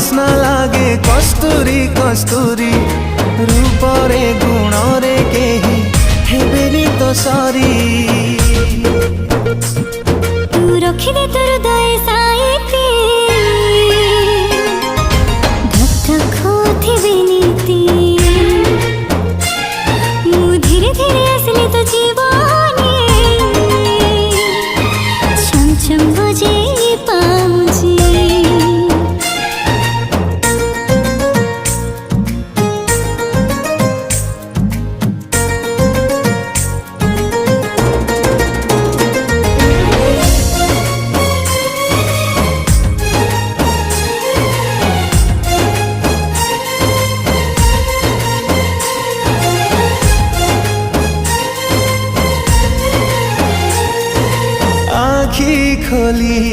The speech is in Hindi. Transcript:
बास्ना लागे कस्तूरी कस्तूरी रूपरे गुणरे केही हेबेनी तो सारी तू रखिदे तोर दय साइती धक धक होथिबे नीति मु धीरे धीरे आसले तो जीवनी छम छम बजे पाउजी आँखी खोली।